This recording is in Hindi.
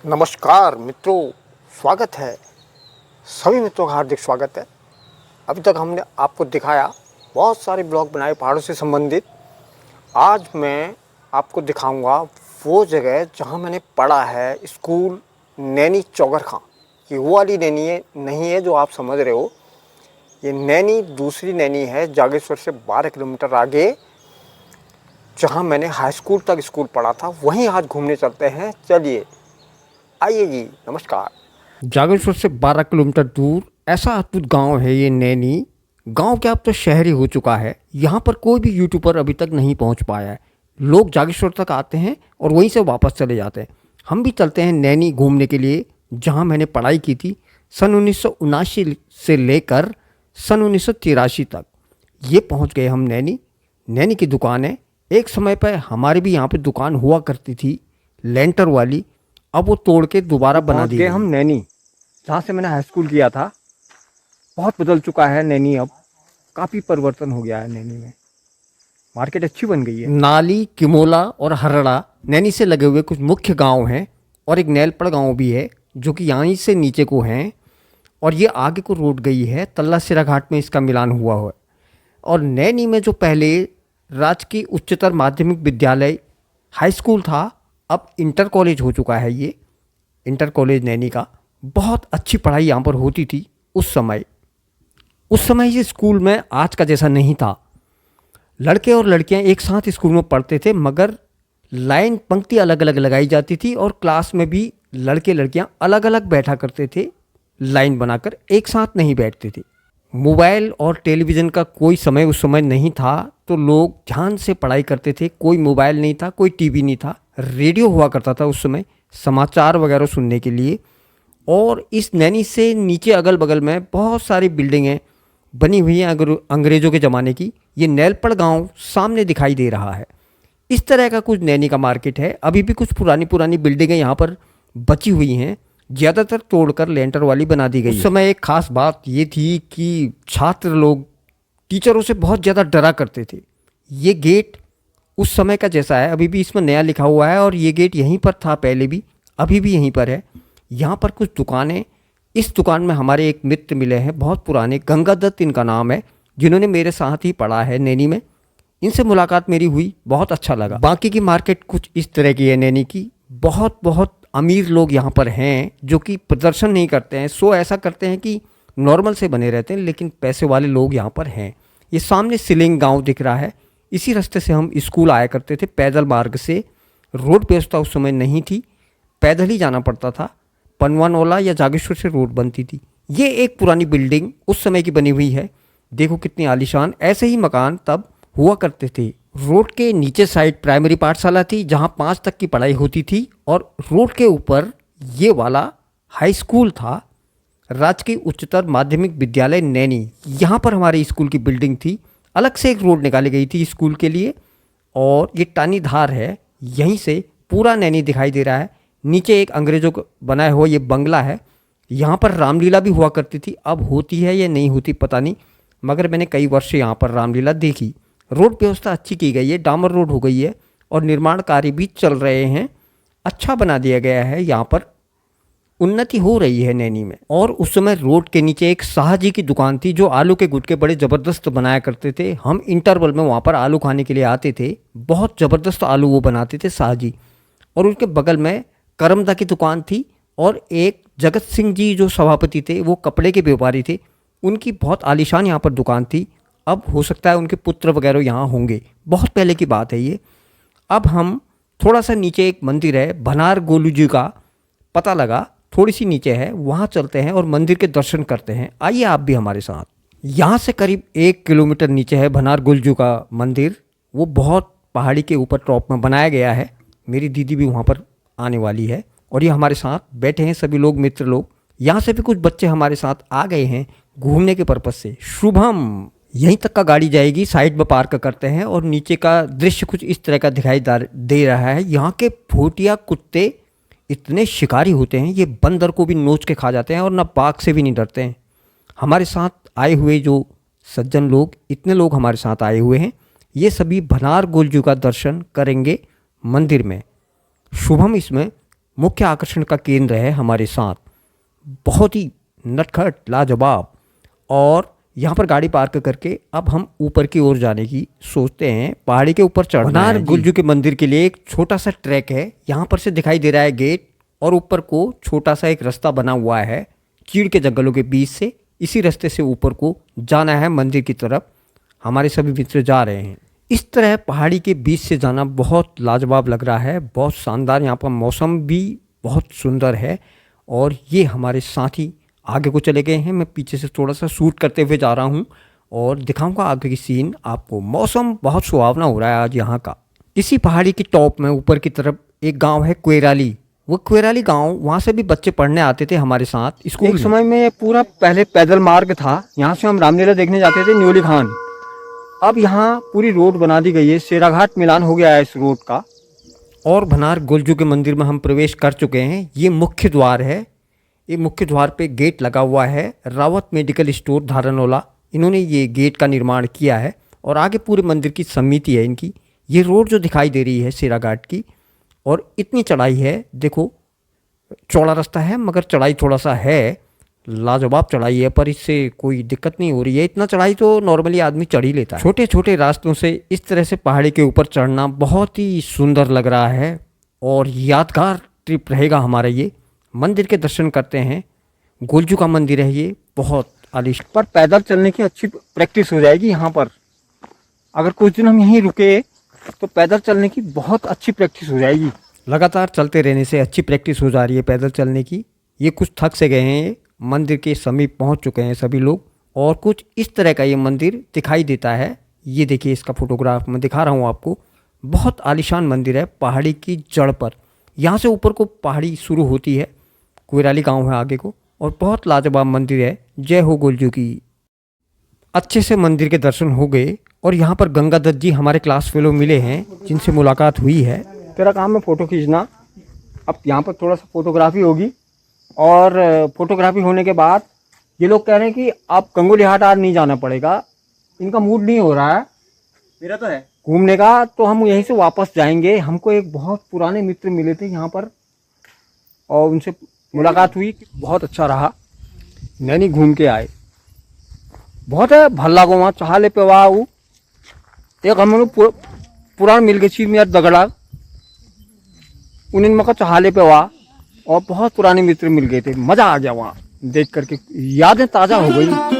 नमस्कार मित्रों, स्वागत है। सभी मित्रों का हार्दिक स्वागत है। अभी तक हमने आपको दिखाया, बहुत सारे ब्लॉग बनाए पहाड़ों से संबंधित। आज मैं आपको दिखाऊंगा वो जगह जहां मैंने पढ़ा है, स्कूल नैनी चौगर खां। ये वो वाली नैनी है नहीं है जो आप समझ रहे हो। ये नैनी दूसरी नैनी है, जागेश्वर से 12 किलोमीटर आगे, जहां मैंने हाई स्कूल तक स्कूल पढ़ा था। वहीं आज घूमने चलते हैं, चलिए आइए जी। नमस्कार। जागेश्वर से 12 किलोमीटर दूर ऐसा अद्भुत गांव है ये नैनी। गांव क्या, अब तो शहर ही हो चुका है। यहाँ पर कोई भी यूट्यूबर अभी तक नहीं पहुँच पाया है। लोग जागेश्वर तक आते हैं और वहीं से वापस चले जाते हैं। हम भी चलते हैं नैनी घूमने के लिए, जहाँ मैंने पढ़ाई की थी सन 1979 से लेकर सन 1983 तक। ये पहुँच गए हम नैनी। नैनी की दुकान है। एक समय पर हमारी भी यहाँ पे दुकान हुआ करती थी, लेंटर वाली। अब वो तोड़ के दोबारा बना दी गई। हम नैनी, जहाँ से मैंने हाई स्कूल किया था। बहुत बदल चुका है नैनी, अब काफ़ी परिवर्तन हो गया है नैनी में। मार्केट अच्छी बन गई है। नाली, किमोला और हरड़ा नैनी से लगे हुए कुछ मुख्य गांव हैं, और एक नैलपड़ गांव भी है जो कि यहाँ से नीचे को हैं। और ये आगे को रोड गई है, तल्ला सिरा घाट में इसका मिलान हुआ है। और नैनी में जो पहले राजकीय उच्चतर माध्यमिक विद्यालय हाई स्कूल था, अब इंटर कॉलेज हो चुका है। ये इंटर कॉलेज नैनी का। बहुत अच्छी पढ़ाई यहाँ पर होती थी उस समय ये स्कूल में आज का जैसा नहीं था। लड़के और लड़कियाँ एक साथ स्कूल में पढ़ते थे, मगर लाइन पंक्ति अलग अलग लगाई जाती थी, और क्लास में भी लड़के लड़कियाँ अलग अलग बैठा करते थे। लाइन बनाकर एक साथ नहीं बैठते थे। मोबाइल और टेलीविज़न का कोई समय उस समय नहीं था, तो लोग ध्यान से पढ़ाई करते थे। कोई मोबाइल नहीं था, कोई टीवी नहीं था। रेडियो हुआ करता था उस समय, समाचार वगैरह सुनने के लिए। और इस नैनी से नीचे अगल बगल में बहुत सारी बिल्डिंगें बनी हुई हैं अंग्रेज़ों के ज़माने की। ये नैलपड़ गांव सामने दिखाई दे रहा है। इस तरह का कुछ नैनी का मार्केट है। अभी भी कुछ पुरानी पुरानी बिल्डिंगें यहाँ पर बची हुई हैं, ज़्यादातर तोड़कर लेंटर वाली बना दी गई। उस समय एक खास बात ये थी कि छात्र लोग टीचरों से बहुत ज़्यादा डरा करते थे। ये गेट उस समय का जैसा है, अभी भी इसमें नया लिखा हुआ है, और ये गेट यहीं पर था पहले भी, अभी भी यहीं पर है। यहाँ पर कुछ दुकानें, इस दुकान में हमारे एक मित्र मिले हैं बहुत पुराने, गंगा दत्त इनका नाम है, जिन्होंने मेरे साथ ही पढ़ा है नैनी में। इनसे मुलाकात मेरी हुई, बहुत अच्छा लगा। बाकी की मार्केट कुछ इस तरह की है नैनी की। बहुत बहुत अमीर लोग यहाँ पर हैं जो कि प्रदर्शन नहीं करते हैं, शो ऐसा करते हैं कि नॉर्मल से बने रहते हैं, लेकिन पैसे वाले लोग यहाँ पर हैं। ये सामने सिलिंग गाँव दिख रहा है। इसी रास्ते से हम स्कूल आया करते थे, पैदल मार्ग से। रोड व्यवस्था उस समय नहीं थी, पैदल ही जाना पड़ता था। पनवानोला या जागेश्वर से रोड बनती थी। ये एक पुरानी बिल्डिंग उस समय की बनी हुई है। देखो कितनी आलीशान। ऐसे ही मकान तब हुआ करते थे। रोड के नीचे साइड प्राइमरी पाठशाला थी, जहाँ 5 तक की पढ़ाई होती थी, और रोड के ऊपर ये वाला हाई स्कूल था, राजकीय उच्चतर माध्यमिक विद्यालय नैनी। यहाँ पर हमारे स्कूल की बिल्डिंग थी। अलग से एक रोड निकाली गई थी स्कूल के लिए। और ये टानी धार है, यहीं से पूरा नैनी दिखाई दे रहा है। नीचे एक अंग्रेज़ों का बनाया हुआ ये बंगला है। यहाँ पर रामलीला भी हुआ करती थी। अब होती है या नहीं होती पता नहीं, मगर मैंने कई वर्ष यहाँ पर रामलीला देखी। रोड व्यवस्था अच्छी की गई है, डामर रोड हो गई है, और निर्माण कार्य भी चल रहे हैं। अच्छा बना दिया गया है, यहाँ पर उन्नति हो रही है नैनी में। और उस समय रोड के नीचे एक शाह जी की दुकान थी, जो आलू के गुटके बड़े ज़बरदस्त बनाया करते थे। हम इंटरवल में वहाँ पर आलू खाने के लिए आते थे। बहुत ज़बरदस्त आलू वो बनाते थे शाह जी। और उनके बगल में करमदा की दुकान थी, और एक जगत सिंह जी जो सभापति थे, वो कपड़े के व्यापारी थे। उनकी बहुत आलीशान यहाँ पर दुकान थी। अब हो सकता है उनके पुत्र वगैरह यहाँ होंगे, बहुत पहले की बात है ये। अब हम थोड़ा सा नीचे एक मंदिर है, भनार गोलू जी का, पता लगा थोड़ी सी नीचे है, वहाँ चलते हैं और मंदिर के दर्शन करते हैं। आइए आप भी हमारे साथ। यहाँ से करीब 1 किलोमीटर नीचे है भनार गोलजू का मंदिर। वो बहुत पहाड़ी के ऊपर टॉप में बनाया गया है। मेरी दीदी भी वहाँ पर आने वाली है, और ये हमारे साथ बैठे हैं सभी लोग, मित्र लोग। यहाँ से भी कुछ बच्चे हमारे साथ आ गए हैं घूमने के पर्पज़ से। शुभम, यहीं तक का गाड़ी जाएगी, साइड में पार्क करते हैं। और नीचे का दृश्य कुछ इस तरह का दिखाई दे रहा है। यहाँ के भूतिया कुत्ते इतने शिकारी होते हैं, ये बंदर को भी नोच के खा जाते हैं, और ना बाघ से भी नहीं डरते हैं। हमारे साथ आए हुए जो सज्जन लोग, इतने लोग हमारे साथ आए हुए हैं, ये सभी भनार गोलजू का दर्शन करेंगे मंदिर में। शुभम इसमें मुख्य आकर्षण का केंद्र है हमारे साथ। बहुत ही नटखट लाजवाब। और यहाँ पर गाड़ी पार्क करके अब हम ऊपर की ओर जाने की सोचते हैं, पहाड़ी के ऊपर चढ़ना है। भनार गुलजू के मंदिर के लिए एक छोटा सा ट्रैक है, यहाँ पर से दिखाई दे रहा है गेट, और ऊपर को छोटा सा एक रास्ता बना हुआ है चीड़ के जंगलों के बीच से। इसी रास्ते से ऊपर को जाना है मंदिर की तरफ। हमारे सभी मित्र जा रहे हैं। इस तरह पहाड़ी के बीच से जाना बहुत लाजवाब लग रहा है, बहुत शानदार। यहाँ पर मौसम भी बहुत सुंदर है। और ये हमारे साथी आगे को चले गए हैं। मैं पीछे से थोड़ा सा शूट करते हुए जा रहा हूँ और दिखाऊंगा आगे की सीन आपको। मौसम बहुत सुहावना हो रहा है आज यहाँ का। इसी पहाड़ी की टॉप में ऊपर की तरफ एक गांव है कोयराली। वो कोयराली गांव, वहाँ से भी बच्चे पढ़ने आते थे हमारे साथ स्कूल। एक समय में पूरा पहले पैदल मार्ग था, यहाँ से हम रामलीला देखने जाते थे न्योली खान। अब यहाँ पूरी रोड बना दी गई है, शेराघाट मिलान हो गया है इस रोड का। और भनार गुलजू के मंदिर में हम प्रवेश कर चुके हैं। ये मुख्य द्वार है। ये मुख्य द्वार पे गेट लगा हुआ है। रावत मेडिकल स्टोर धारनोला, इन्होंने ये गेट का निर्माण किया है। और आगे पूरे मंदिर की समिति है इनकी। ये रोड जो दिखाई दे रही है शेराघाट की, और इतनी चढ़ाई है, देखो चौड़ा रास्ता है मगर चढ़ाई थोड़ा सा है। लाजवाब चढ़ाई है, पर इससे कोई दिक्कत नहीं हो रही है। इतना चढ़ाई तो नॉर्मली आदमी चढ़ ही लेता है। छोटे छोटे रास्तों से इस तरह से पहाड़ी के ऊपर चढ़ना बहुत ही सुंदर लग रहा है और यादगार ट्रिप रहेगा हमारा ये। मंदिर के दर्शन करते हैं। गुलजू का मंदिर है ये, बहुत आलिशान। पर पैदल चलने की अच्छी प्रैक्टिस हो जाएगी यहाँ पर। अगर कुछ दिन हम यहीं रुके तो पैदल चलने की बहुत अच्छी प्रैक्टिस हो जाएगी। लगातार चलते रहने से अच्छी प्रैक्टिस हो जा रही है पैदल चलने की। ये कुछ थक से गए हैं, मंदिर के समीप पहुंच चुके हैं सभी लोग। और कुछ इस तरह का ये मंदिर दिखाई देता है। ये देखिए, इसका फोटोग्राफ मैं दिखा रहा हूँ आपको। बहुत आलीशान मंदिर है पहाड़ी की जड़ पर। यहाँ से ऊपर को पहाड़ी शुरू होती है, कोयराली गांव है आगे को, और बहुत लाजवाब मंदिर है। जय हो गुलजू की। अच्छे से मंदिर के दर्शन हो गए और यहाँ पर गंगा दत्त जी हमारे क्लास फेलो मिले हैं, जिनसे मुलाकात हुई है। तेरा काम है फ़ोटो खींचना। अब यहाँ पर थोड़ा सा फोटोग्राफी होगी, और फोटोग्राफी होने के बाद ये लोग कह रहे हैं कि आप गंगोली हाट आज नहीं जाना पड़ेगा, इनका मूड नहीं हो रहा है। मेरा तो है घूमने का, तो हम यहीं से वापस जाएंगे। हमको एक बहुत पुराने मित्र मिले थे यहाँ पर और उनसे मुलाकात हुई, बहुत अच्छा रहा। नैनी घूम के आए, बहुत है भल लागो वहाँ चहाले पे वाऊ। एक हम लोग पुराण मिल गई चीज में यार दगड़ा, उन्हें मका चहाले पे वाह, और बहुत पुराने मित्र मिल गए थे। मज़ा आ गया वहाँ देख करके, यादें ताज़ा हो गई।